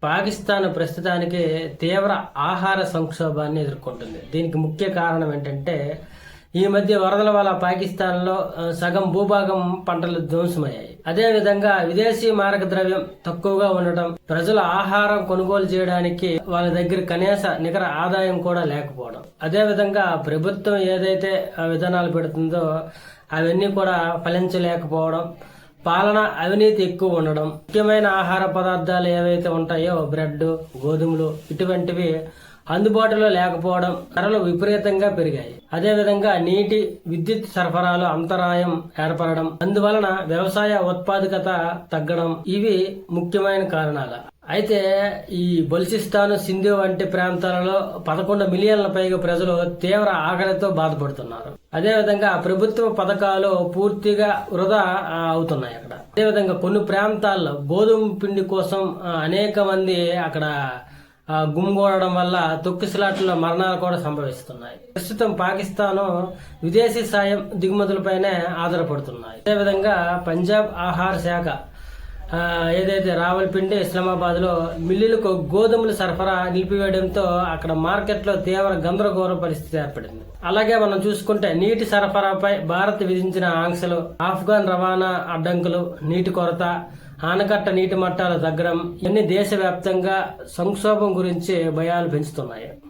పాకిస్తాన్ ప్రస్తుతానికి తీవ్ర ఆహార సంక్షోభాన్ని ఎదుర్కొంటుంది. దీనికి ముఖ్య కారణం ఏంటంటే ఈ మధ్య వరదల వల్ల పాకిస్తాన్లో సగం భూభాగం పంటలు ధ్వంసమయ్యాయి. అదేవిధంగా విదేశీ మారక ద్రవ్యం తక్కువగా ఉండటం, ప్రజల ఆహారం కొనుగోలు చేయడానికి వాళ్ళ దగ్గర కనీస నికర ఆదాయం కూడా లేకపోవడం, అదేవిధంగా ప్రభుత్వం ఏదైతే విధానాలు పెడుతుందో అవన్నీ కూడా ఫలించలేకపోవడం, పాలన అవినీతి ఎక్కువ ఉండడం, ముఖ్యమైన ఆహార పదార్థాలు ఏవైతే ఉంటాయో బ్రెడ్, గోధుమలు ఇటువంటివి అందుబాటులో లేకపోవడం, ధరలు విపరీతంగా పెరిగాయి. అదేవిధంగా నీటి, విద్యుత్ సరఫరాలో అంతరాయం ఏర్పడడం, అందువలన వ్యవసాయ ఉత్పాదకత తగ్గడం ఇవి ముఖ్యమైన కారణాలు. అయితే ఈ బలుచిస్తాన్, సింధు వంటి ప్రాంతాలలో 11 మిలియన్ల పైగా ప్రజలు తీవ్ర ఆకలితో బాధపడుతున్నారు. అదేవిధంగా ప్రభుత్వ పథకాలు పూర్తిగా వృధా అవుతున్నాయి అక్కడ. అదేవిధంగా కొన్ని ప్రాంతాల్లో గోధుమ పిండి కోసం అనేక మంది అక్కడ గుమిగూడడం వల్ల తొక్కిసలాట్లలో మరణాలు కూడా సంభవిస్తున్నాయి. ప్రస్తుతం పాకిస్తాన్ విదేశీ సాయం దిగుమతులపైనే ఆధారపడుతున్నాయి. అదేవిధంగా పంజాబ్ ఆహార శాఖ ఏదైతే రావల్పిండి, ఇస్లామాబాద్ లో మిల్లులకు గోధుమల సరఫరా నిలిపివేయడంతో అక్కడ మార్కెట్ లో తీవ్ర గందరగోళ పరిస్థితి ఏర్పడింది. అలాగే మనం చూసుకుంటే నీటి సరఫరాపై భారత్ విధించిన ఆంక్షలు, ఆఫ్ఘాన్ రవాణా అడ్డంకులు, నీటి కొరత, ఆనకట్ట నీటి మట్టాలు తగ్గడం ఇవన్నీ దేశవ్యాప్తంగా సంక్షోభం గురించి భయాలు పెంచుతున్నాయి.